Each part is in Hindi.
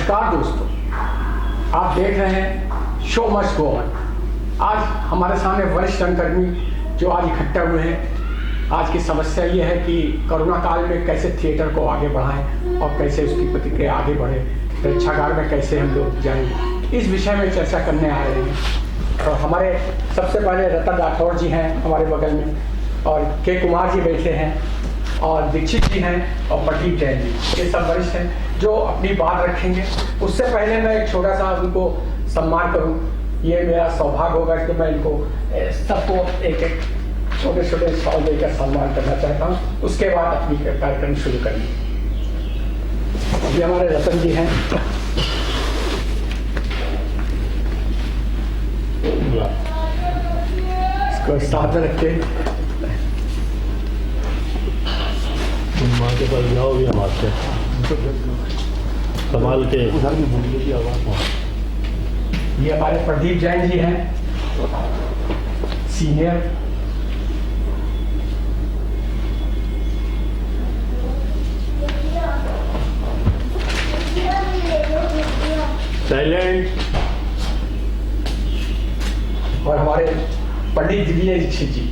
नमस्कार दोस्तों, आप देख रहे हैं शो मस्ट गो ऑन। आज हमारे सामने वरिष्ठ रंगकर्मी जो आज इकट्ठा हुए हैं। आज की समस्या ये है कि कोरोना काल में कैसे थिएटर को आगे बढ़ाएं और कैसे उसकी प्रतिक्रिया आगे बढ़े, प्रेक्षागार में कैसे हम लोग जाएं, इस विषय में चर्चा करने आ रहे हैं। और हमारे सबसे पहले रतन राठौर जी हैं हमारे बगल में, और के कुमार जी बैठे हैं, और दीक्षित जी हैं, और प्रदीप जैन जी। ये सब वरिष्ठ हैं जो अपनी बात रखेंगे। उससे पहले मैं एक छोटा सा उनको सम्मान करूं। ये मेरा सौभाग्य होगा कि मैं इनको सबको एक एक छोटे छोटे सवाल देकर सम्मान करना चाहता हूं। उसके बाद अपनी कार्यक्रम शुरू करेंगे। ये हमारे रतन जी हैं। इसको साथ में रख के माँ के पास जाओगे हमारे संभाल के। ये हमारे प्रदीप जैन जी हैं, सीनियर। साइलेंट। और हमारे पंडित दिव्य दीक्षित जी।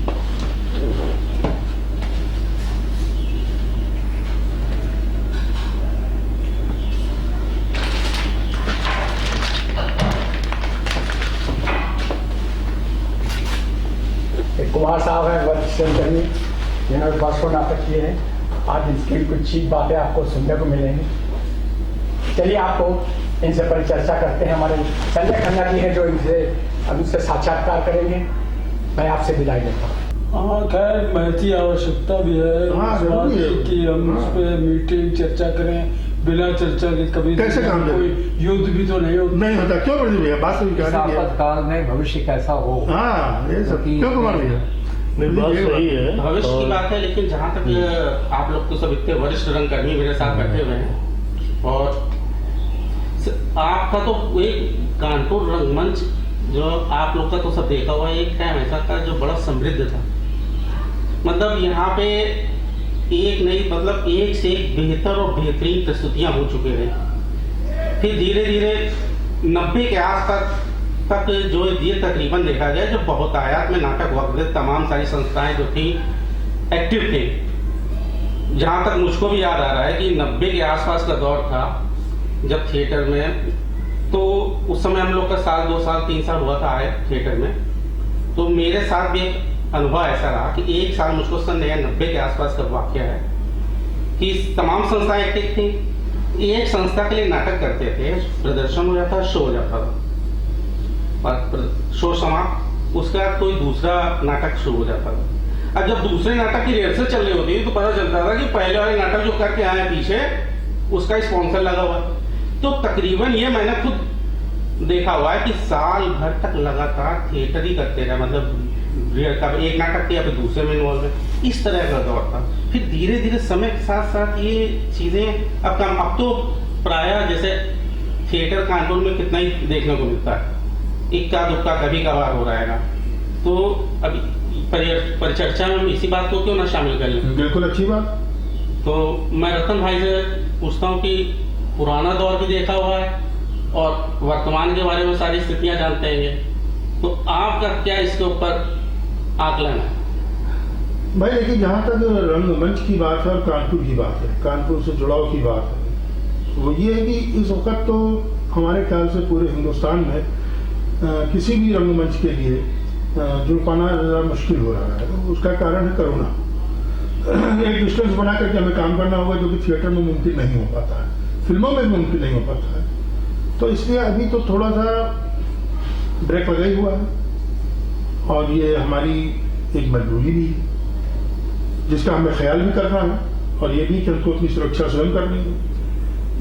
कुमार साहब हैं वरिष्ठ रंगकर्मी, जिन्होंने वर्षों नाटक किए हैं। आज इनकी कुछ चीज बातें आपको सुनने को मिलेंगी। चलिए आपको इनसे परिचर्चा करते हैं। हमारे संजय खन्ना जी हैं जो उनसे साक्षात्कार करेंगे। मैं आपसे विदाई लेता हूँ। हाँ, खैर महती आवश्यकता भी है कि हम उस पर मीटिंग चर्चा करें। बिना चर्चा के कभी कैसे काम कोई युद्ध भी तो नहीं होता। क्यों प्रदीप भैया बात काल में भविष्य कैसा हो। हाँ, ये सब क्यों कुमार भैया बात सही है, भविष्य की बात है। लेकिन जहाँ तक आप लोग तो सब इतने वरिष्ठ रंगकर्मी मेरे साथ बैठे हुए हैं, और आपका तो एक कानपुर रंगमंच जो आप लोग का तो सब देखा हुआ एक टाइम ऐसा था जो बड़ा समृद्ध था। मतलब यहाँ पे एक नहीं, मतलब एक से एक बेहतर और बेहतरीन प्रस्तुतियां हो चुके हैं। फिर धीरे धीरे 90 के आसपास तक जो ये तकरीबन देखा गया जो बहुतायत में नाटक हुआ करते, तमाम सारी संस्थाएं जो थी एक्टिव थे। जहां तक मुझको भी याद आ रहा है कि 90 के आसपास का दौर था जब थिएटर में, तो उस समय हम लोग का साल 2 साल 3 साल हुआ था आए थिएटर में। तो मेरे साथ भी एक अनुभव ऐसा रहा कि एक साल मुझको सन 90 के आसपास का वाक्य है कि तमाम संस्थाएं एक्टिव थी। एक संस्था के लिए नाटक करते थे, प्रदर्शन हो जाता, शो हो जाता था, और शो समाप्त, उसके बाद कोई दूसरा नाटक शुरू हो जाता था। अब जब दूसरे नाटक की रिहर्सल चल रही होती तो पता चलता था कि पहले वाले नाटक जो करके आए पीछे उसका स्पॉन्सर लगा हुआ। तो तकरीबन ये मैंने खुद देखा हुआ है कि साल भर तक लगातार थिएटर ही करते रहे। मतलब एक नाटक किया फिर दूसरे में इन्वॉल्व है, इस तरह का दौर था। फिर धीरे धीरे समय के साथ साथ ये चीजें अब तो प्रायः जैसे थिएटर कानपुर में कितना ही देखने को मिलता है, इक्का दुक्का कभी कभार हो रहेगा। तो अभी परिचर्चा में इसी बात को क्यों ना शामिल कर लें। बिल्कुल अच्छी बात। तो मैं रतन भाई से पूछता हूँ कि पुराना दौर भी देखा हुआ है और वर्तमान के बारे में सारी स्थितियां जानते हैं, तो आपका क्या इसके ऊपर आकलन है? भाई देखिए, जहाँ तक रंगमंच की बात है और कानपुर की बात है, कानपुर से जुड़ाव की बात है, वो ये है कि इस वक्त तो हमारे ख्याल से पूरे हिंदुस्तान में किसी भी रंगमंच के लिए जुड़ पाना ज़रा मुश्किल हो रहा है। उसका कारण है कोरोना। एक डिस्टेंस बना करके हमें काम करना होगा जो कि थिएटर में मुमकिन नहीं हो पाता है, फिल्मों में भी मुमकिन नहीं हो पाता है। तो इसलिए अभी तो थोड़ा सा ब्रेक लगा ही हुआ है, और ये हमारी एक मजबूरी भी है जिसका हमें ख्याल भी करना है, और ये भी कि हमको अपनी सुरक्षा स्वयं करनी है।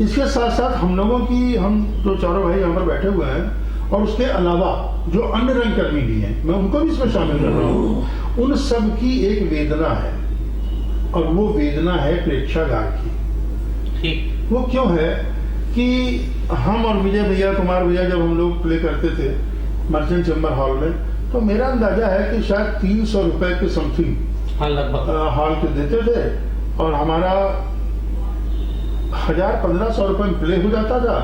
इसके साथ साथ हम लोगों की, हम जो चारों भाई यहाँ पर बैठे हुए हैं, और उसके अलावा जो अन्य रंगकर्मी भी हैं, मैं उनको भी इसमें शामिल कर रहा हूँ, उन सब की एक वेदना है, और वो वेदना है प्रेक्षागार की। ठीक। वो क्यों है कि हम और विजय भैया, कुमार भैया, जब हम लोग प्ले करते थे मर्चेंट चैम्बर हॉल में, तो मेरा अंदाजा है कि शायद 300 रुपए के समथिंग हॉल के देते थे, और हमारा 1000-1500 रुपए में प्ले हो जाता था,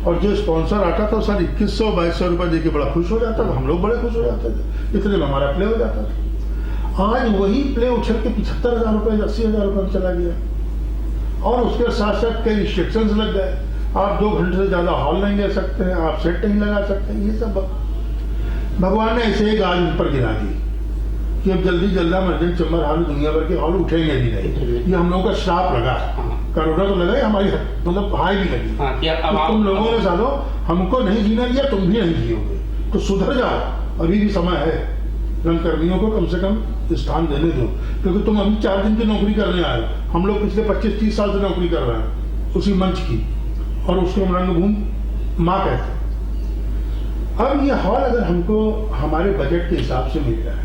और जो स्पॉन्सर आता था सर 2100-2200 रुपये दे के बड़ा खुश हो जाता था, हम लोग बड़े खुश हो जाते थे, इतने में हमारा प्ले हो जाता था। आज वही प्ले उछल के 75,000 रुपये 80,000 रुपये में चला गया और उसके साथ साथ कई रिस्ट्रिक्शंस लग गए। आप 2 घंटे से ज़्यादा हॉल नहीं ले सकते हैं, आप सेट नहीं लगा सकते हैं। ये सब भगवान ने ऐसे एक आज ऊपर गिरा दी कि अब जल्दी मर्जेंट चंबर हाल दुनिया भर के हॉल उठेंगे भी नहीं। ये हम लोगों का श्राप लगा, कोरोना तो लगा, हमारी मतलब हाई भी लगी। तो तुम लोगों ने सालों हमको नहीं जीना दिया, तुम भी नहीं जियोगे, तो सुधर जाओ, अभी भी समय है। रंगकर्मियों को कम से कम स्थान देने दो, क्योंकि तुम अभी 4 दिन की नौकरी करने आए हो, हम लोग पिछले 25-30 साल से नौकरी कर रहे हैं उसी मंच की, और उसको हम रंगभूमि माँ कहते हैं। अब ये हॉल अगर हमको हमारे बजट के हिसाब से मिल रहा है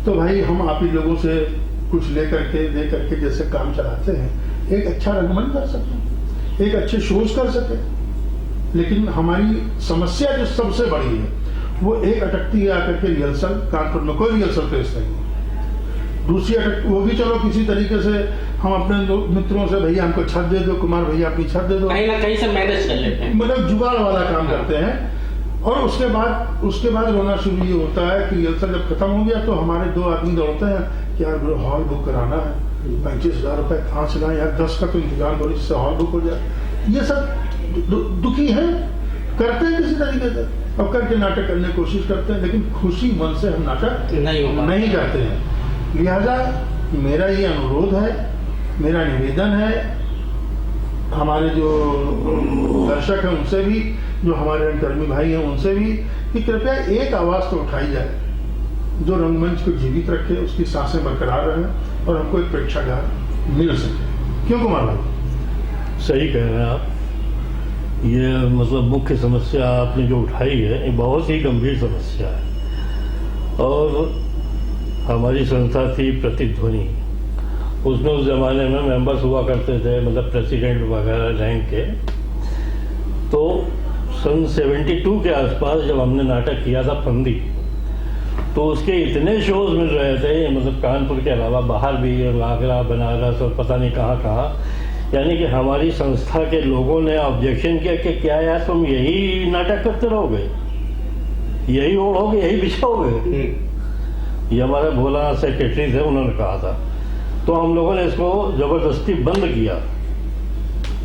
तो भाई हम आप ही लोगों से कुछ दे करके जैसे काम चलाते हैं, एक अच्छा रंगमंच कर सकते, एक अच्छे शोज कर सके। लेकिन हमारी समस्या जो सबसे बड़ी है वो एक अटकती है आकर के रिहर्सल, कानपुर में कोई रिहर्सल पेश नहीं है। दूसरी अटक वो भी चलो किसी तरीके से हम अपने मित्रों से भैया हमको छत दे दो, कुमार भैया अपनी छत दे दो, कहीं ना कहीं से मैनेज कर लेते हैं, मतलब जुगाड़ वाला काम करते हैं। और उसके बाद रोना शुरू ये होता है कि रिहर्सल जब खत्म हो गया तो हमारे 2 आदमी दौड़ते हैं कि यार हॉल बुक कराना है, 35,000 रुपये कहाँ से लाएं यार, 10 का तो इंतजाम करो जिससे हॉल बुक हो जाए। ये सब दुखी है, करते हैं किसी तरीके से, अब करके नाटक करने की कोशिश करते हैं, लेकिन खुशी मन से हम नाटक नहीं करते हैं। लिहाजा मेरा ये अनुरोध है, मेरा निवेदन है हमारे जो दर्शक हैं उनसे भी, जो हमारे रंगकर्मी भाई हैं उनसे भी, कि कृपया एक आवाज़ तो उठाई जाए जो रंगमंच को जीवित रखे, उसकी सांसें बरकरार रहें और हमको एक प्रेक्षागार मिल सके। क्यों कुमार भाई? सही कह रहे हैं आप। ये मतलब मुख्य समस्या आपने जो उठाई है ये बहुत ही गंभीर समस्या है। और हमारी संस्था थी प्रतिध्वनि, उसमें उस ज़माने में मेंबर्स हुआ करते थे, मतलब प्रेसिडेंट वगैरह रैंक के। तो सन 72 के आसपास जब हमने नाटक किया था फंदी, तो उसके इतने शोज मिल रहे थे, मतलब कानपुर के अलावा बाहर भी, आगरा, बनारस और पता नहीं कहाँ, यानी कि हमारी संस्था के लोगों ने ऑब्जेक्शन किया कि क्या यार तुम यही नाटक करते रहोगे, यही ओढ़ोगे, यही बिछाओगे। ये हमारे भोला सेक्रेटरी थे, उन्होंने कहा था। तो हम लोगों ने इसको ज़बरदस्ती बंद किया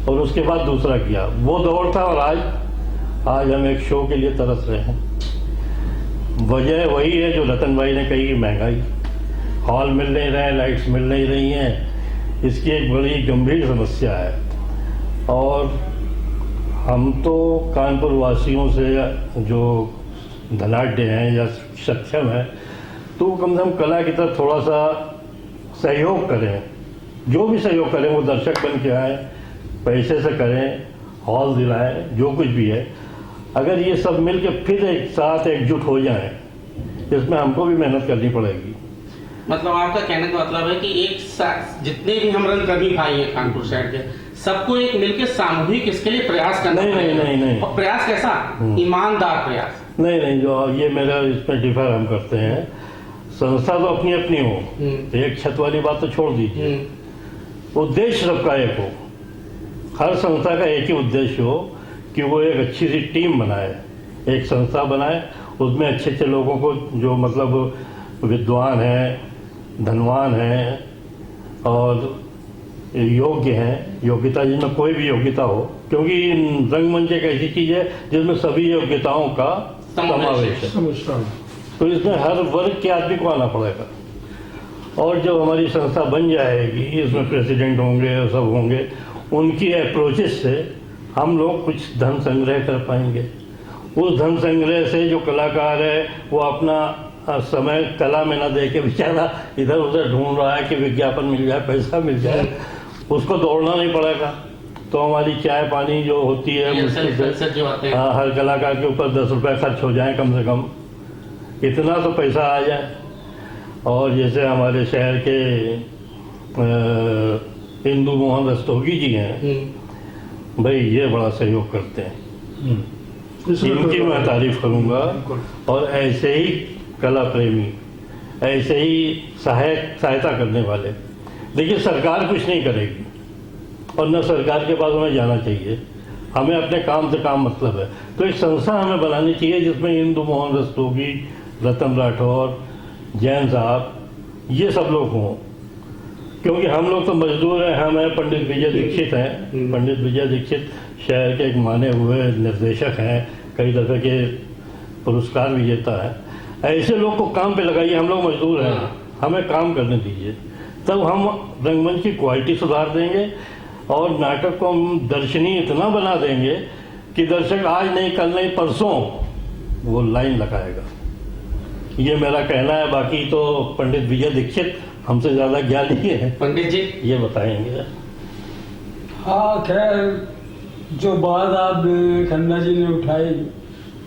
और उसके बाद दूसरा किया, वो दौर था। और आज हम एक शो के लिए तरस रहे हैं। वजह वही है जो रतन भाई ने कही, महंगाई, हॉल मिल नहीं रहे, लाइट्स मिल नहीं रही हैं, इसकी एक बड़ी गंभीर समस्या है। और हम तो कानपुर वासियों से जो धनाढ़ हैं या सक्षम हैं, तो कम से कम कला की तरफ थोड़ा सा सहयोग करें। जो भी सहयोग करें वो दर्शक बन के आए, पैसे से करें, हॉल दिलाएं, जो कुछ भी है। अगर ये सब मिल के फिर एक साथ एकजुट हो जाएं, इसमें हमको भी मेहनत करनी पड़ेगी। मतलब आपका कहने का मतलब है कि एक साथ जितने भी हम रंगकर्मी भाई हैं कानपुर शहर के, सबको एक मिलकर सामूहिक इसके लिए प्रयास करना नहीं। और प्रयास कैसा? ईमानदार प्रयास। नहीं, जो ये मेरा इसमें डिफर हम करते हैं। संस्था तो अपनी अपनी हो, एक छत वाली बात तो छोड़ दीजिए, उद्देश्य सबका एक हो। हर संस्था का एक ही उद्देश्य हो कि वो एक अच्छी सी टीम बनाए, एक संस्था बनाए, उसमें अच्छे अच्छे लोगों को जो मतलब विद्वान हैं, धनवान हैं और योग्य हैं, योग्यता जिनमें कोई भी योग्यता हो, क्योंकि रंगमंच एक ऐसी चीज़ है जिसमें सभी योग्यताओं का समावेश है। तो इसमें हर वर्ग के आदमी को आना पड़ेगा। और जब हमारी संस्था बन जाएगी, इसमें प्रेसिडेंट होंगे और सब होंगे, उनकी अप्रोचेस से हम लोग कुछ धन संग्रह कर पाएंगे। उस धन संग्रह से जो कलाकार है वो अपना समय कला में ना दे के बेचारा इधर उधर ढूंढ रहा है कि विज्ञापन मिल जाए, पैसा मिल जाए, उसको दौड़ना नहीं पड़ेगा। तो हमारी चाय पानी जो होती है हर कलाकार के ऊपर 10 रुपये खर्च हो जाए कम से कम, इतना तो पैसा आ जाए। और जैसे हमारे शहर के इंदु मोहन रस्तोगी जी हैं, भाई ये बड़ा सहयोग करते हैं, इनकी मैं तारीफ करूँगा। और ऐसे ही कला प्रेमी, ऐसे ही सहायता करने वाले। देखिए सरकार कुछ नहीं करेगी और न सरकार के पास हमें जाना चाहिए। हमें अपने काम से काम मतलब है। तो एक संस्था हमें बनानी चाहिए जिसमें इंदु मोहन रस्तोगी, रतन राठौर, जैन साहब, ये सब लोग हों, क्योंकि हम लोग तो मजदूर हैं। हम हैं पंडित विजय दीक्षित हैं। पंडित विजय दीक्षित शहर के एक माने हुए निर्देशक हैं, कई दफे के पुरस्कार विजेता है। ऐसे लोग को काम पे लगाइए, हम लोग मजदूर हैं, हमें काम करने दीजिए, तब हम रंगमंच की क्वालिटी सुधार देंगे और नाटक को हम दर्शनीय इतना बना देंगे कि दर्शक आज नहीं, कल नहीं, परसों वो लाइन लगाएगा। ये मेरा कहना है। बाकी तो पंडित विजय दीक्षित हमसे ज़्यादा ज्ञानी है, पंडित जी ये बताएंगे। हाँ, खैर जो बात आप खन्ना जी ने उठाई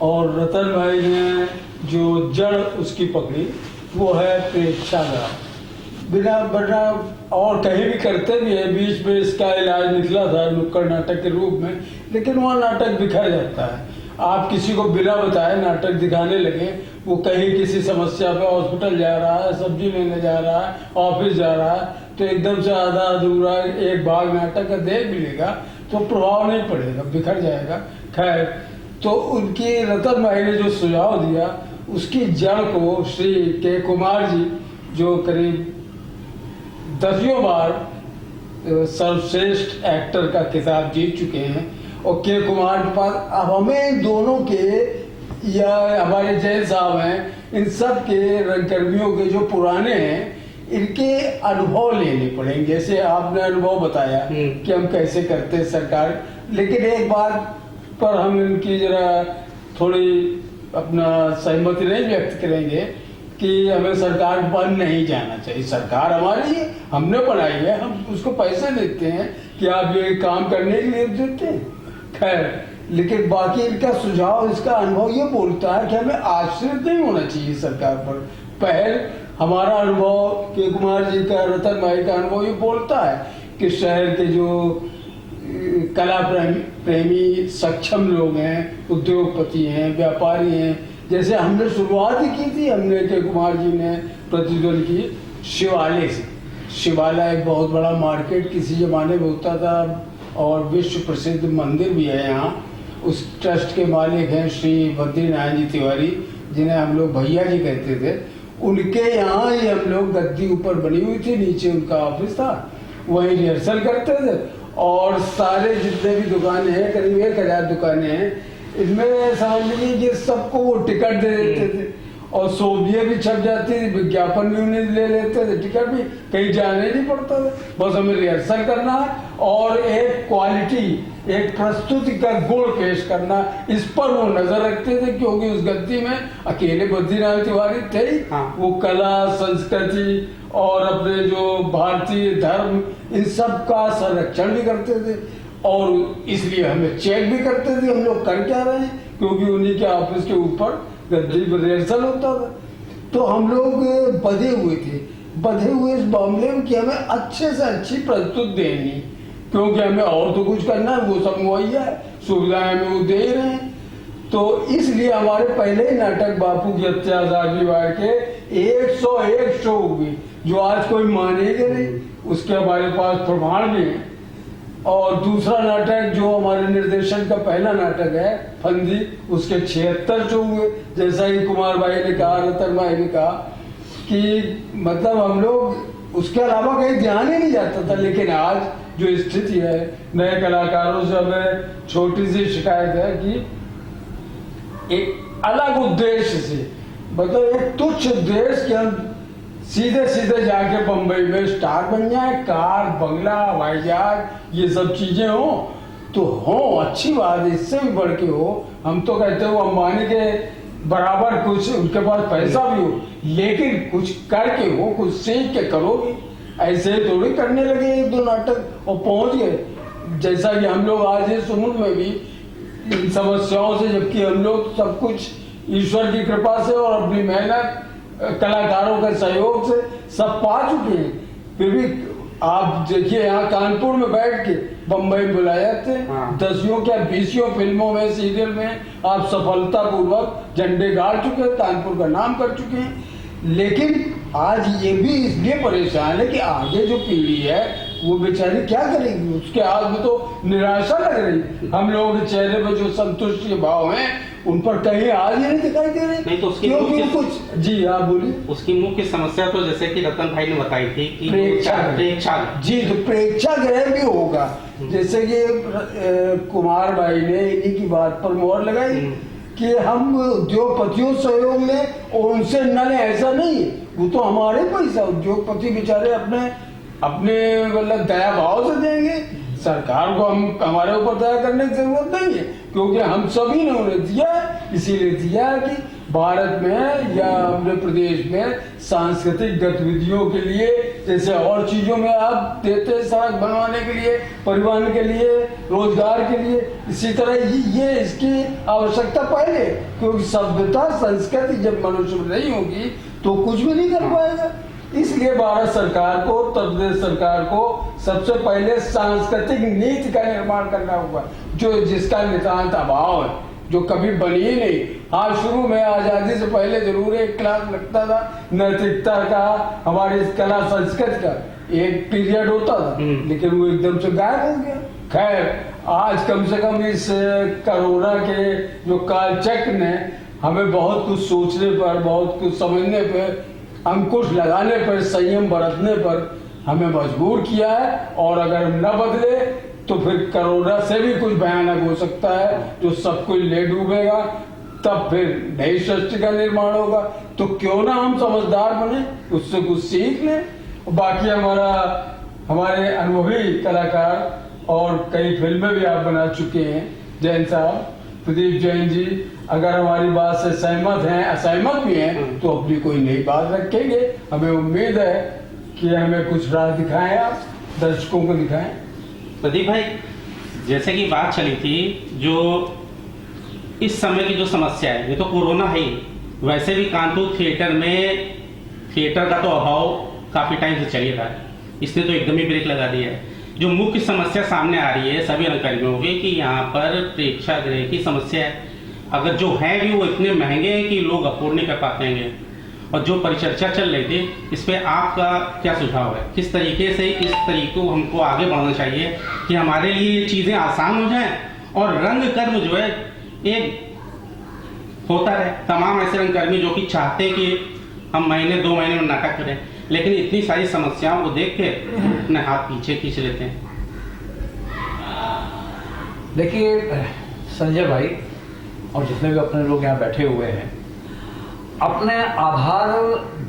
और रतन भाई ने जो जड़ उसकी पकड़ी, वो है प्रेक्षागृह। बिना बना और कहीं भी करते भी है, बीच में इसका इलाज निकला था नुक्कड़ नाटक के रूप में, लेकिन वहाँ नाटक बिखर जाता है। आप किसी को बिना बताए नाटक दिखाने लगे, वो कहीं किसी समस्या पे हॉस्पिटल जा रहा है, सब्जी लेने जा रहा है, ऑफिस जा रहा है, तो एकदम से आधा अधूरा एक भाग नाटक का देख भी लेगा तो प्रभाव नहीं पड़ेगा, बिखर जाएगा। खैर, तो उनकी रतन भाई ने जो सुझाव दिया, उसकी जड़ को श्री के कुमार जी, जो करीब 10 बार सर्वश्रेष्ठ एक्टर का खिताब जीत चुके हैं, और के कुमार के पास अब हमें दोनों के या हमारे जैन साहब हैं, इन सब के रंगकर्मियों के जो पुराने हैं, इनके अनुभव लेने पड़ेंगे। जैसे आपने अनुभव बताया कि हम कैसे करते हैं सरकार, लेकिन एक बात पर हम इनकी जरा थोड़ी अपना सहमति नहीं व्यक्त करेंगे कि हमें सरकार के पास नहीं जाना चाहिए। सरकार हमारी है, हमने बनाई है, हम उसको पैसे देते हैं कि आप ये काम करने के लिए देते हैं। खैर, लेकिन बाकी इनका सुझाव, इसका अनुभव ये बोलता है कि हमें आश्रित नहीं होना चाहिए सरकार पर। पहल हमारा अनुभव, के कुमार जी का, रतन भाई का अनुभव ये बोलता है कि शहर के जो कला प्रेमी सक्षम लोग हैं, उद्योगपति हैं, व्यापारी हैं, जैसे हमने शुरुआत ही की थी, हमने के कुमार जी ने प्रतिद्वंद की शिवालय से। शिवालय एक बहुत बड़ा मार्केट किसी जमाने में होता था और विश्व प्रसिद्ध मंदिर भी है यहाँ। उस ट्रस्ट के मालिक हैं श्री बद्रीनारायण जी तिवारी, जिन्हें हम लोग भैया जी कहते थे। उनके यहाँ ही हम लोग गद्दी ऊपर बनी हुई थी, नीचे उनका ऑफिस था, वहीं रिहर्सल करते थे। और सारे जितने भी दुकानें हैं, करीब 1000 दुकानें हैं, इनमें समझ लीजिए कि सबको वो टिकट दे देते थे और सोबियाँ भी छप जाती थी, विज्ञापन भी उन्हें ले लेते थे, टिकट भी, कहीं जाने नहीं पड़ता था, बस हमें रिहर्सल करना है और एक क्वालिटी, एक प्रस्तुति का गुण पेश करना, इस पर वो नजर रखते थे। क्योंकि उस गद्दी में अकेले बद्रीनारायण तिवारी थे ही, वो कला, संस्कृति और अपने जो भारतीय धर्म, इन सब का संरक्षण भी करते थे और इसलिए हमें चेक भी करते थे हम लोग कर क्या रहे हैं, क्योंकि उन्हीं के ऑफिस के ऊपर गद्दी पर रिहर्सल होता था। तो हम लोग बधे हुए थे, बधे हुए इस मामले में कि हमें अच्छे से अच्छी प्रस्तुति देनी, क्योंकि हमें और तो कुछ करना है, वो सब मुहैया है, सुविधाएं हमें वो दे रहे हैं। तो इसलिए हमारे पहले ही नाटक बापू की हत्या आजादी बाई के 101 शो हुए, जो आज कोई मानेगा नहीं, उसके हमारे पास प्रमाण भी है। और दूसरा नाटक जो हमारे निर्देशन का पहला नाटक है फंदी, उसके 76 शो हुए। जैसा कि कुमार भाई ने कहा, रतन भाई ने कहा कि मतलब हम लोग उसके अलावा कहीं ध्यान ही नहीं जाता था। लेकिन आज जो स्थिति है, नए कलाकारों से हमें छोटी सी शिकायत है कि एक अलग उद्देश्य से, मतलब एक तुच्छ उद्देश्य कि हम सीधे सीधे जाके बम्बई में स्टार बन जाए, कार, बंगला, हवाई जहाज, ये सब चीजें हो तो हो, अच्छी बात है, इससे भी बढ़ के हो। हम तो कहते हो अंबानी के बराबर कुछ उनके पास पैसा भी हो, लेकिन कुछ करके हो, कुछ सीख के करो भी। ऐसे थोड़ी करने लगे 1-2 नाटक और पहुंच गए। जैसा कि हम लोग आज इस उम्र में भी इन समस्याओं से, जबकि हम लोग सब कुछ ईश्वर की कृपा से और अपनी मेहनत, कलाकारों के सहयोग से सब पा चुके हैं, फिर भी आप देखिए यहाँ कानपुर में बैठ के बम्बई बुलाए जाते हैं, 10 क्या 20 फिल्मों में, सीरियल में आप सफलता पूर्वक झंडे गाड़ चुके हैं, कानपुर का नाम कर चुके हैं। लेकिन आज ये भी इसलिए परेशान है कि आगे जो पीढ़ी है वो बेचारी क्या करेगी, उसके हाथ में तो निराशा लग रही है। हम लोगों के चेहरे पर जो संतुष्टि के भाव हैं उन पर कहीं आज ही नहीं दिखाई दे रहे। नहीं तो उसकी क्योंकि कुछ जी हाँ बोलिए। उसकी मुख्य समस्या तो जैसे कि रतन भाई ने बताई थी कि प्रेक्षागृह जी, तो प्रेक्षागृह भी होगा। जैसे कि कुमार भाई ने इन्हीं की बात पर मोहर लगाई कि हम उद्योगपतियों सहयोग लें और उनसे न लें, ऐसा नहीं है। वो तो हमारे पैसा उद्योगपति बेचारे अपने मतलब दया भाव से देंगे। सरकार को हम हमारे ऊपर दया करने की जरूरत नहीं है, क्योंकि हम सभी ने उन्हें दिया, इसीलिए दिया कि भारत में या अपने प्रदेश में सांस्कृतिक गतिविधियों के लिए, जैसे और चीजों में आप देते हैं सड़क बनवाने के लिए, परिवहन के लिए, रोजगार के लिए, इसी तरह ये इसकी आवश्यकता पहले, क्योंकि सभ्यता संस्कृति जब मनुष्य में नहीं होगी तो कुछ भी नहीं कर पाएगा। इसलिए भारत सरकार को, उत्तर प्रदेश सरकार को सबसे पहले सांस्कृतिक नीति का निर्माण करना होगा, जो जिसका नितांत अभाव है, जो कभी बनी ही नहीं। हाँ, शुरू में आजादी से पहले जरूर एक क्लास लगता था नैतिकता का, हमारी कला संस्कृति का एक पीरियड होता था, लेकिन वो एकदम से गायब हो गया। खैर, आज कम से कम इस कोरोना के जो कालचक्र ने हमें बहुत कुछ सोचने पर, बहुत कुछ समझने पर, अंकुश लगाने पर, संयम बरतने पर हमें मजबूर किया है। और अगर न बदले तो फिर कोरोना से भी कुछ भयानक हो सकता है, जो सब कुछ ले डूबेगा। तब फिर नई सृष्टि का निर्माण होगा। तो क्यों ना हम समझदार बने, उससे कुछ सीख लें। बाकी हमारे अनुभवी कलाकार और कई फिल्में भी आप बना चुके हैं, जैन साहब, प्रदीप जैन जी, अगर हमारी बात से सहमत हैं, असहमत भी हैं, तो अपनी कोई नई बात रखेंगे। हमें उम्मीद है कि हमें कुछ राह दिखाएं, आप दर्शकों को दिखाएं। प्रदीप भाई, जैसे कि बात चली थी, जो इस समय की जो समस्या है, ये तो कोरोना है ही, वैसे भी कानपुर थिएटर में थिएटर का तो अभाव काफी टाइम से चलिए था, इसने तो एकदम ही ब्रेक लगा दिया है। जो मुख्य समस्या सामने आ रही है सभी रंगकर्मियों की कि यहाँ पर प्रेक्षागृह की समस्या है। अगर जो है भी वो इतने महंगे हैं कि लोग अफोर्ड नहीं कर पाते हैं। और जो परिचर्चा चल रही थी, इस पे आपका क्या सुझाव है? किस तरीके से इस तरीके को हमको आगे बढ़ना चाहिए कि हमारे लिए ये चीज़ें आसान हो जाएं और रंगकर्म जो है एक होता रहे। तमाम ऐसे रंगकर्मी जो कि चाहते हैं कि हम महीने 2 महीने में नाटक करें, लेकिन इतनी सारी समस्याओं को देख के अपने हाथ पीछे खींच लेते हैं। देखिए संजय भाई और जितने भी अपने लोग यहाँ बैठे हुए हैं, अपने आधार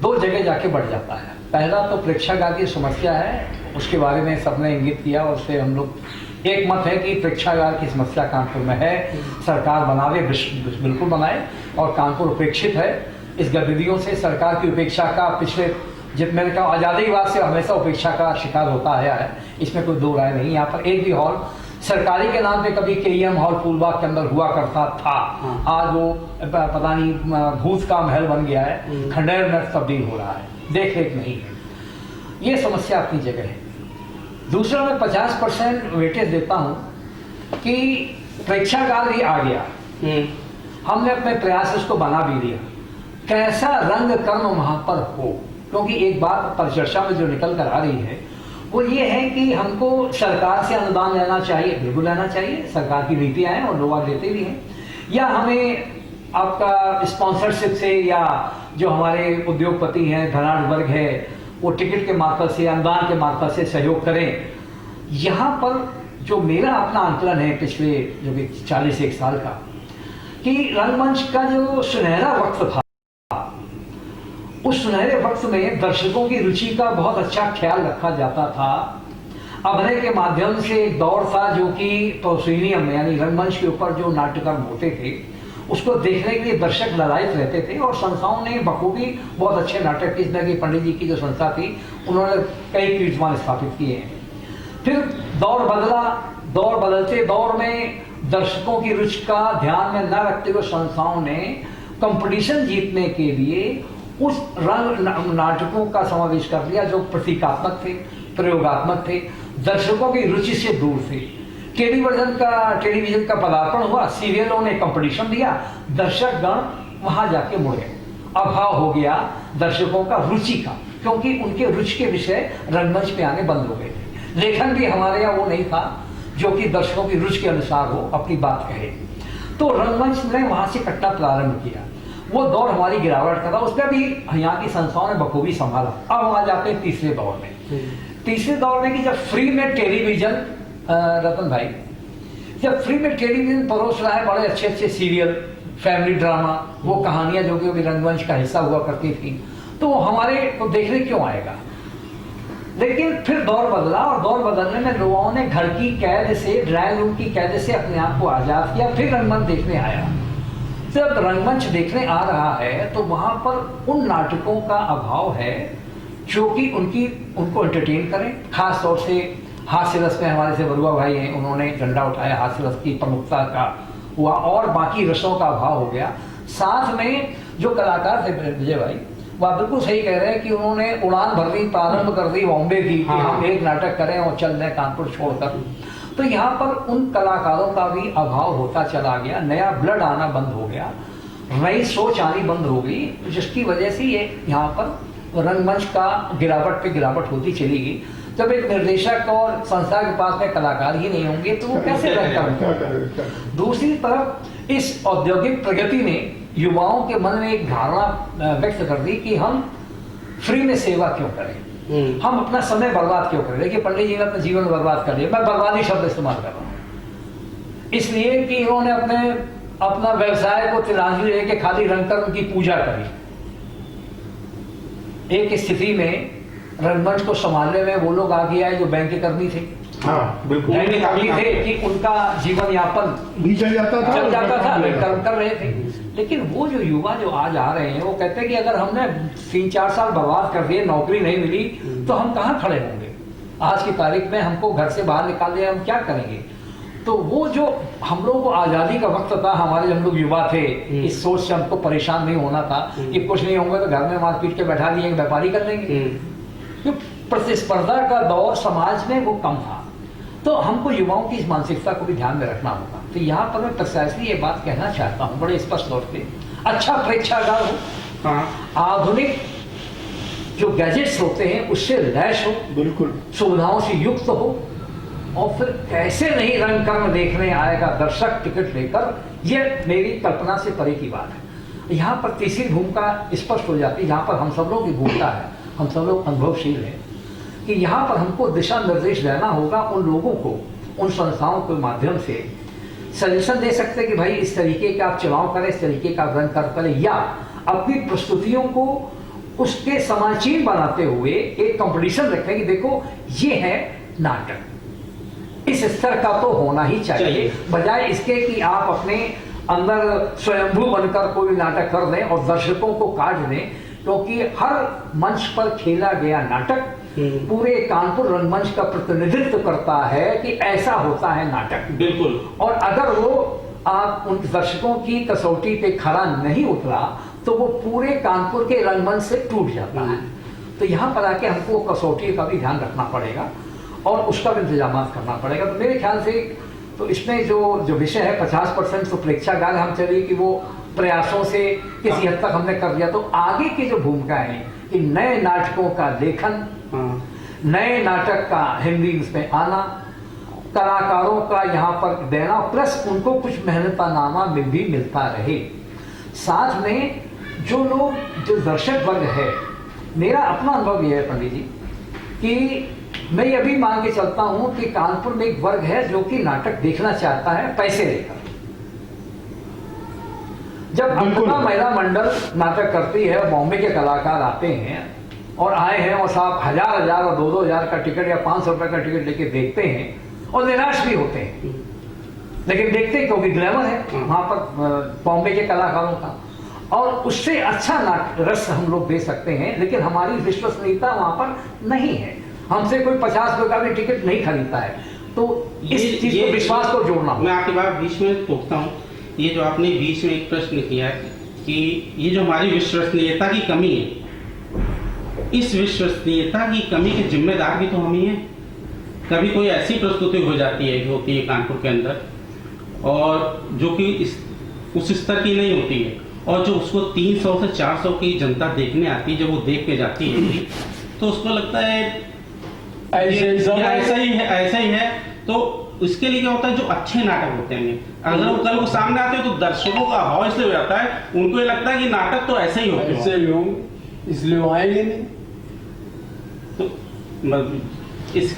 2 जगह जाके बढ़ जाता है। पहला तो प्रेक्षागार की समस्या है, उसके बारे में सबने इंगित किया और उससे हम लोग एक मत है कि प्रेक्षागार की समस्या कानपुर में है, सरकार बनावे, बिल्कुल बनाए। और कानपुर उपेक्षित है इस गतिविधियों से। सरकार की उपेक्षा का पिछले मैंने कहा आज़ादी के बाद से हमेशा उपेक्षा का शिकार होता आया है, इसमें कोई 2 राय नहीं। यहाँ पर एक भी हॉल सरकारी के नाम पे कभी KEM हॉल फूलबाग के अंदर हुआ करता था, आज वो पता नहीं भूत का महल बन गया है, खंडेर में तब्दील हो रहा है, देख रेख नहीं है। ये समस्या अपनी जगह है। दूसरा, मैं 50% वेटेज देता हूँ कि प्रेक्षागार ही आ गया, हमने अपने प्रयास उसको बना भी दिया, कैसा रंग कर्म वहाँ पर हो। क्योंकि एक बात परिचर्चा में जो निकल कर आ रही है वो ये है कि हमको सरकार से अनुदान लेना चाहिए, बिल्कुल लेना चाहिए, सरकार की नीतियां हैं और लोग लेते भी हैं, या हमें आपका स्पॉन्सरशिप से या जो हमारे उद्योगपति हैं, धनाढ़ वर्ग है, वो टिकट के मार्फत से, अनुदान के मार्फत से सहयोग करें। यहाँ पर जो मेरा अपना आंकलन है पिछले जो कि 41 साल का, कि रंगमंच का जो सुनहरा वक्त था, उस सुनहरे वक्त में दर्शकों की रुचि का बहुत अच्छा ख्याल रखा जाता था। अभिनय के माध्यम से एक दौर था जो कि प्रोसीनियम यानी रंगमंच के ऊपर जो नाट्यकर्म होते थे उसको देखने के लिए दर्शक ललायत रहते थे, और संस्थाओं ने बखूबी बहुत अच्छे नाटक, इस तरह की पंडित जी की जो संस्था थी उन्होंने कई कीर्तिमान स्थापित किए हैं। फिर दौर बदला, दौर बदलते दौर में दर्शकों की रुचि का ध्यान में न रखते हुए संस्थाओं ने कंपटीशन जीतने के लिए उस रंग नाटकों का समावेश कर लिया जो प्रतीकात्मक थे, प्रयोगात्मक थे, दर्शकों की रुचि से दूर थे। टेलीविजन का पदार्पण हुआ, सीरियलों ने कंपटीशन दिया, दर्शक गण वहां जाके मुड़ गए, अभाव हो गया दर्शकों का रुचि का, क्योंकि उनके रुचि के विषय रंगमंच पे आने बंद हो गए थे। लेखन भी हमारे यहाँ वो नहीं था जो कि दर्शकों की रुचि के अनुसार हो, अपनी बात कहे। तो रंगमंच ने वहाँ से कटना प्रारंभ किया। वो दौर हमारी गिरावट का था, उसमें भी यहाँ की संस्थाओं ने बखूबी संभाला। अब वहाँ जाते हैं तीसरे दौर में। तीसरे दौर में कि जब फ्री में टेलीविजन, रतन भाई, जब फ्री में टेलीविजन परोस रहा है बड़े अच्छे अच्छे सीरियल, फैमिली ड्रामा, वो कहानियां जो कि रंगमंच का हिस्सा हुआ करती थी, तो हमारे को देखने क्यों आएगा। लेकिन फिर दौर बदला, और दौर बदलने में लोगों ने घर की कैद से, ड्राइंग रूम की कैद से अपने आप को आजाद किया, फिर रंगमंच देखने आया। जब रंगमंच देखने आ रहा है तो वहां पर उन नाटकों का अभाव है जो कि उनको एंटरटेन करें। खास तौर से हास्य रस में हमारे से बरुआ भाई हैं, उन्होंने झंडा उठाया हास्य रस की प्रमुखता का हुआ, और बाकी रसों का अभाव हो गया। साथ में जो कलाकार थे विजय भाई, वह बिल्कुल सही कह रहे हैं कि उन्होंने उड़ान भरनी प्रारंभ कर दी बॉम्बे की, कि हम एक नाटक करें और चल दें कानपुर छोड़कर। तो यहाँ पर उन कलाकारों का भी अभाव होता चला गया, नया ब्लड आना बंद हो गया, नई सोच आनी बंद हो गई, जिसकी वजह से ये यहाँ पर रंगमंच का गिरावट पे गिरावट होती चली गई। जब एक निर्देशक और संस्था के पास में कलाकार ही नहीं होंगे तो वो कैसे रंग करेंगे। दूसरी तरफ इस औद्योगिक प्रगति ने युवाओं के मन में एक धारणा व्यक्त कर दी कि हम फ्री में सेवा क्यों करें, हम अपना समय बर्बाद क्यों करें। देखिए पंडित जी ने अपना जीवन बर्बाद कर लिया, मैं बर्बादी शब्द इस्तेमाल कर रहा हूँ इसलिए कि इन्होंने अपना व्यवसाय को तिलांजलि लेके खाली रंग कर उनकी पूजा करी। एक स्थिति में रंगमंच को संभालने में वो लोग आगे आए जो बैंक के कर्मी थे। हाँ बिल्कुल थे कि उनका जीवन यापन भी चल जाता था, कर्म कर रहे थे। लेकिन वो जो युवा जो आज आ रहे हैं वो कहते हैं कि अगर हमने 3-4 साल बर्बाद कर दिए, नौकरी नहीं मिली, तो हम कहाँ खड़े होंगे। आज की तारीख में हमको घर से बाहर निकाल दिया, हम क्या करेंगे। तो वो जो हम लोगों को आज़ादी का वक्त था, हमारे जब हम लोग युवा थे, इस सोच से हमको परेशान नहीं होना था कि कुछ नहीं होंगे तो घर में मार पीट के बैठा दिए, व्यापारी कर लेंगे। तो प्रतिस्पर्धा का दौर समाज में वो कम था, तो हमको युवाओं की इस मानसिकता को भी ध्यान में रखना होगा। तो यहाँ पर मैं प्रिसाइसली ये बात कहना चाहता हूँ बड़े स्पष्ट तौर पे, अच्छा प्रेक्षागार हो, आधुनिक जो गैजेट्स होते हैं उससे लैस हो, बिल्कुल सुविधाओं से युक्त हो, और फिर कैसे नहीं रंगकर्म देखने आएगा दर्शक टिकट लेकर, ये मेरी कल्पना से परे की बात है। यहाँ पर तीसरी भूमिका स्पष्ट हो जाती है, जहाँ पर हम सब लोग की भूमिका है, हम सब लोग अनुभवशील हैं, कि यहाँ पर हमको दिशा निर्देश देना होगा उन लोगों को, उन संस्थाओं के माध्यम से सजेशन दे सकते हैं कि भाई इस तरीके का आप चुनाव करें, इस तरीके का रंगकर्म करें, या अपनी प्रस्तुतियों को उसके समाचीन बनाते हुए एक कंपटीशन रखें कि देखो ये है नाटक, इस स्तर का तो होना ही चाहिए, बजाय इसके कि आप अपने अंदर स्वयंभू बनकर कोई नाटक कर दें और दर्शकों को काट दें। क्योंकि हर मंच पर खेला गया नाटक पूरे कानपुर रंगमंच का प्रतिनिधित्व करता है कि ऐसा होता है नाटक, बिल्कुल। और अगर वो आप उन दर्शकों की कसौटी पे खरा नहीं उतरा तो वो पूरे कानपुर के रंगमंच से टूट जाता है। तो यहाँ पर आके हमको कसौटी का भी ध्यान रखना पड़ेगा और उसका भी इंतजाम करना पड़ेगा। तो मेरे ख्याल से तो इसमें जो विषय है 50% तो प्रेक्षागार हम चलिए कि वो प्रयासों से किसी हद तक हमने कर दिया। तो आगे की जो भूमिका है कि नए नाटकों का लेखन, नए नाटक का हिंदी उसमें आना, कलाकारों का यहाँ पर देना, प्लस उनको कुछ मेहनतानामा में भी मिलता रहे। साथ में जो लोग, जो दर्शक वर्ग है, मेरा अपना अनुभव यह है पंडित जी कि मैं ये भी मान के चलता हूँ कि कानपुर में एक वर्ग है जो कि नाटक देखना चाहता है पैसे लेकर। जब अपना महिला मंडल नाटक करती है, बॉम्बे के कलाकार आते हैं और आए हैं और साहब 1000 और 2000 का टिकट या 500 रुपए का टिकट लेके देखते हैं और निराश भी होते हैं, लेकिन देखते हैं क्योंकि ग्लैमर है वहां पर बॉम्बे के कलाकारों का, और उससे अच्छा रस हम लोग दे सकते हैं। लेकिन हमारी विश्वसनीयता वहां पर नहीं है, हमसे कोई 50 रुपए का भी टिकट नहीं खरीदता है। तो इस चीज को, विश्वास को जोड़ना। मैं आपकी बात बीच में टोकता हूँ। ये जो आपने बीच में एक प्रश्न किया है कि ये जो हमारी विश्वसनीयता की कमी है, इस विश्वसनीयता की कमी के जिम्मेदार भी तो हम ही हैं। कभी कोई ऐसी प्रस्तुति हो जाती है, जो होती है कानपुर के अंदर, और जो कि उस स्तर की नहीं होती है, और जो उसको 300 से 400 की जनता देखने आती है, जब वो देख के जाती है तो उसको लगता है ऐसे ही सब ऐसा ही है। तो इसके लिए क्या होता है, जो अच्छे नाटक होते हैं अगर वो कल को सामने आते हैं तो दर्शकों का अभाव इसलिए हो जाता है, उनको ये लगता है कि नाटक तो ऐसे ही होते हैं, ऐसे ही होंगे, इसलिए वो आएंगे नहीं। तो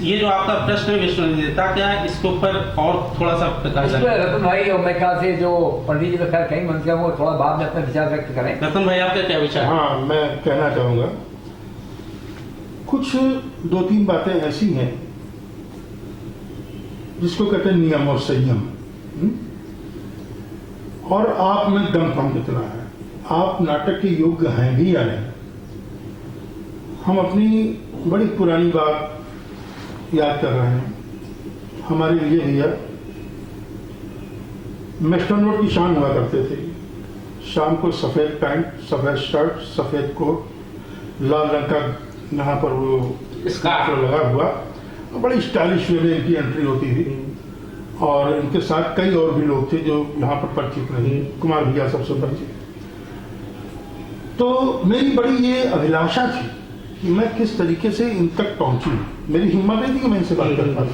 ये जो आपका प्रश्न है विश्वविद्याता क्या है, इसके ऊपर और थोड़ा सा प्रकाश इसमें रतन भाई और मैं ख्याल से जो पंडित जी का खैर कहीं मंत्र वो थोड़ा बाद में अपने विचार व्यक्त करें। रतन भाई आपका क्या विचार है? हाँ, मैं कहना चाहूँगा कुछ 2-3 बातें ऐसी हैं जिसको कहते हैं नियम और संयम। और आप में दमखम कितना है, आप नाटक के योग्य हैं भी या नहीं। हम अपनी बड़ी पुरानी बात याद कर रहे हैं। हमारे लिए भैया मेस्टन रोड की शान हुआ करते थे। शाम को सफेद पैंट, सफेद शर्ट, सफेद कोट, लाल रंग का यहाँ पर वो स्कार्फ लगा हुआ, और बड़ी स्टाइलिश वे में इनकी एंट्री होती थी। और इनके साथ कई और भी लोग थे जो यहाँ पर परिचित नहीं, कुमार भैया सबसे परिचित। तो मेरी बड़ी ये अभिलाषा थी कि मैं किस तरीके से इन तक पहुंचूं। मेरी हिम्मत नहीं थी कि मैं इनसे बात कर पाऊं,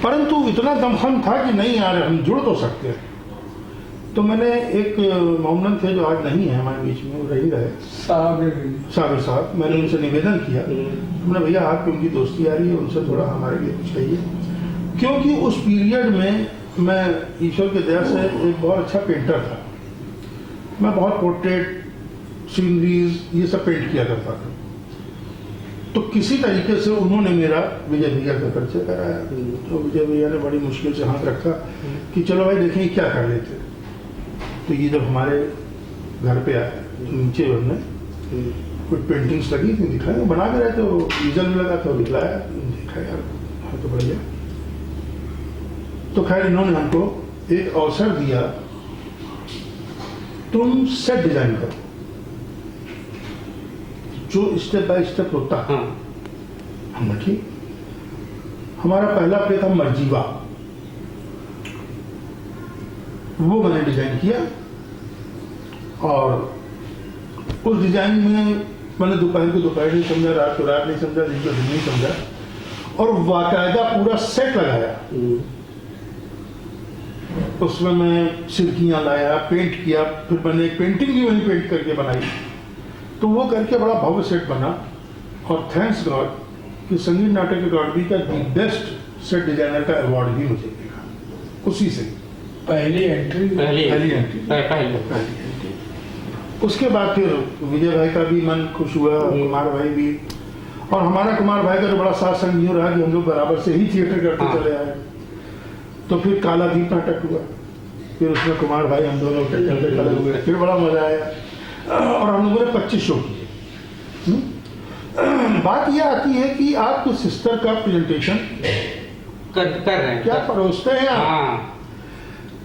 परंतु इतना दमखम था कि नहीं यार हम जुड़ तो सकते हैं। तो मैंने एक मोहम्मद थे जो आज नहीं है हमारे बीच में, वो रही रहे, साबिर साहब, मैंने उनसे निवेदन किया, हमने भैया आपकी उनकी दोस्ती आ रही है, उनसे थोड़ा हमारे लिए कुछ कहिए। क्योंकि उस पीरियड में मैं ईश्वर के दया से एक बहुत अच्छा पेंटर था। मैं बहुत पोर्ट्रेट, सीनरीज ये सब पेंट किया करता था। तो किसी तरीके से उन्होंने मेरा विजय भैया का परिचय कराया। तो विजय भैया ने बड़ी मुश्किल से हाथ रखा कि चलो भाई देखें क्या कर लेते। तो ये जब हमारे घर पे आए तो नीचे हमने कुछ पेंटिंग्स लगी थी, दिखाया, बना के रहे थे, ईजल भी लगा था, दिखलाया, देखा यार हाँ तो बढ़िया। तो खैर इन्होंने हमको एक अवसर दिया, तुम सेट डिजाइन करो, जो स्टेप बाय स्टेप होता है। हमने ठीक, हमारा पहला प्ले था मर्जीवा, वो मैंने डिजाइन किया। और उस डिजाइन में मैंने दोपहर को दोपहर नहीं समझा, रात को रात नहीं समझा, दिन को दिन नहीं समझा, और वाकायदा पूरा सेट लगाया। उसमें मैं सिरकियां लाया, पेंट किया, फिर मैंने एक पेंटिंग भी वहीं पेंट करके बनाई। तो वो करके बड़ा भव्य सेट बना। और थैंक्स गॉड कि संगीत नाटक अकादमी का दी बेस्ट सेट डिजाइनर का अवार्ड भी मुझे मिला उसी से। पहली एंट्री। उसके बाद फिर विजय भाई का भी मन खुश हुआ, कुमार भाई भी। और हमारा कुमार भाई का तो बड़ा साथ संग यूं रहा कि हम लोग बराबर से ही थिएटर करते चले आए। तो फिर काला दीप नाटक हुआ, फिर उसमें कुमार भाई हम दोनों करते खड़े हुए, फिर बड़ा मजा आया। और हम लोगों ने 25 शो किए। बात यह आती है कि आप सिस्टर का प्रेजेंटेशन कर रहे हैं, क्या परोसते हैं आप। हाँ।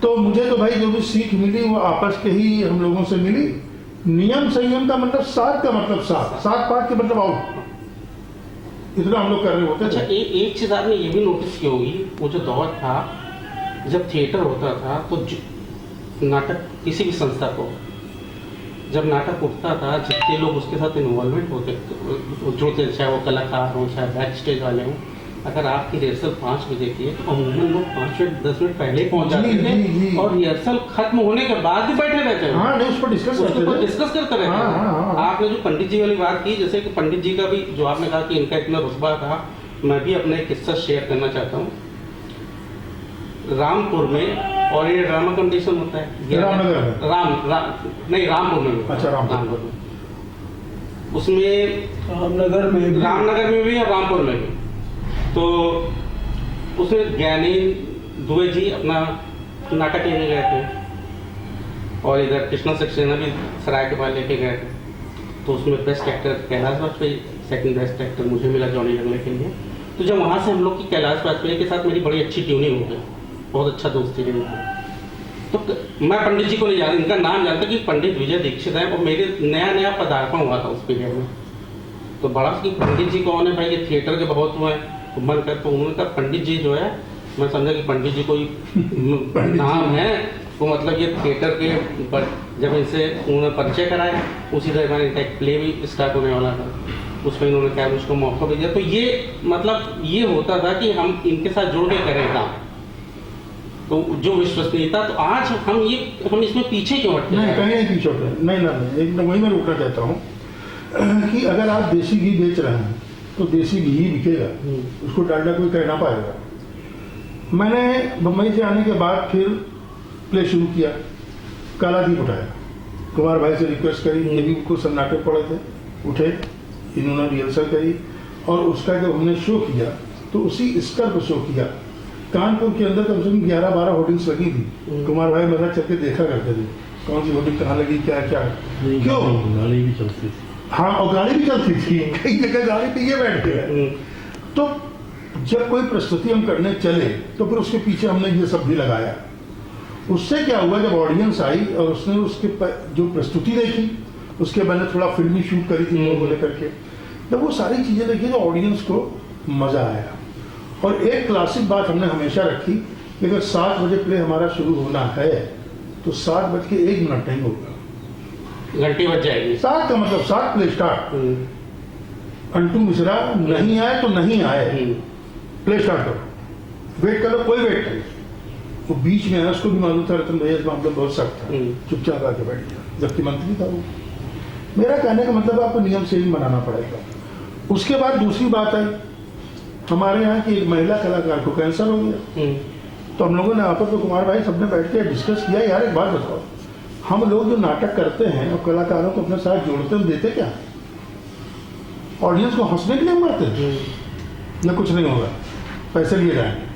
तो मुझे तो भाई जो भी सीख मिली वो आपस के ही हम लोगों से मिली। नियम संयम का मतलब साथ का मतलब साथ पाठ के मतलब आउट, इतना हम लोग कर रहे होते। अच्छा, एक चीज आपने ये भी नोटिस की होगी, वो जो दौर था जब थिएटर होता था तो नाटक किसी भी संस्था को जब नाटक उठता था, जितने लोग उसके साथ इन्वॉल्वमेंट होते जुड़ते, चाहे वो कलाकार हो चाहे बैक स्टेज वाले हों, अगर आपकी रिहर्सल 5 बजे की है तो अमूमन लोग 5 मिनट 10 मिनट पहले ही पहुंच जाते थे और रिहर्सल खत्म होने के बाद भी बैठे रहते हैं। हाँ, नहीं, उस पर डिस्कस करते रहते हैं। हाँ। आपने जो पंडित जी वाली बात की, जैसे कि पंडित जी का भी जो आपने कहा कि इनका इतना रुतबा था, मैं भी अपना एक किस्सा शेयर करना चाहता हूँ। रामपुर में, और ये ड्रामा कंपटीशन होता है रामपुर में। अच्छा, रामपुर में, उसमें रामनगर में भी और रामपुर में भी। तो उसमें ज्ञानी दुबे जी अपना नाटक लेके गए थे और इधर कृष्णा सक्सेना भी सराय के पास लेके गए थे। तो उसमें best actor Kailash Vajpayee, second best actor मुझे मिला जॉनी जंगले के लिए। तो जब वहाँ से हम लोग की कैलाश वाजपेयी के साथ मेरी बड़ी अच्छी ट्यूनिंग हो गई, बहुत अच्छा दोस्ती रही। तो मैं पंडित जी को नहीं जानता, इनका नाम जानता कि पंडित विजय दीक्षित है, और मेरे नया पदार्पण हुआ था उस पीरियड में। तो बड़ा कि पंडित जी कौन है भाई, ये थिएटर के बहुत हुए हैं मन कर। तो उन्होंने कहा पंडित जी जो है, मैं समझा कि पंडित जी कोई नाम है, तो मतलब ये थिएटर के। जब इनसे उन्होंने परिचय कराया, उसी तरह मैंने एक प्ले भी स्टार्ट होने वाला था। उसमें इन्होंने क्या उसको मौका भेजा। तो ये मतलब ये होता था कि हम इनके साथ जुड़ के करें काम, तो जो विश्वसनीयता, तो आज हम इसमें पीछे क्यों हटते नहीं, हैं? कहीं नहीं पीछे होते हैं। नहीं, एकदम वही मैं रोकना चाहता हूँ कि अगर आप देसी घी बेच रहे हैं तो देसी घी ही बिकेगा, उसको डालडा कोई कह ना पाएगा। मैंने बम्बई से आने के बाद फिर प्ले शुरू किया, काला दीप उठाया, कुमार भाई से रिक्वेस्ट करी, ये भी कुछ नाटक पड़े थे, उठे, इन्होंने रिहर्सल करी और उसका जब हमने शो किया तो उसी स्तर पर शो किया। कानपुर के अंदर कम से कम 11-12 होर्डिंग्स लगी थी, कुमार भाई मेरा चल के देखा करते थे कौन सी होर्डिंग कहाँ लगी, क्या क्या, क्यों गाड़ी भी चलती थी। हाँ, और गाड़ी भी चलती थी, कई जगह गाड़ी पे ये बैठ गए। तो जब कोई प्रस्तुति हम करने चले तो फिर उसके पीछे हमने ये सब भी लगाया। उससे क्या हुआ, जब ऑडियंस आई और उसने उसके जो प्रस्तुति देखी, उसके मैंने थोड़ा फिल्मी शूट करी थी लोगों को लेकर के, जब वो सारी चीजें देखी तो ऑडियंस को मजा आया। और एक क्लासिक बात हमने हमेशा रखी कि अगर 7 बजे प्ले हमारा शुरू होना है तो 7:01 नहीं होगा, घंटी बज जाएगी। 7 का मतलब 7 प्ले स्टार्ट। अंटू मिश्रा नहीं आए तो नहीं आए, प्ले स्टार्ट करो, वेट करो, कोई वेट नहीं। वो बीच में है, उसको भी मालूम था रतन भैया इस मामले में बहुत सख्त था, चुपचाप आके बैठ गया, जबकि मंत्री था वो। मेरा कहने का मतलब आपको नियम से ही मनाना पड़ेगा। उसके बाद दूसरी बात आई, हमारे यहाँ की एक महिला कलाकार को कैंसर हो गया, तो हम लोगों ने आपस में कुमार भाई सबने बैठ के डिस्कस किया, यार एक बात बताओ, हम लोग जो नाटक करते हैं और कलाकारों को अपने साथ जोड़ते हैं, देते क्या, ऑडियंस को हंसने के लिए मारते हैं, न कुछ नहीं होगा, पैसे लिए जाएंगे।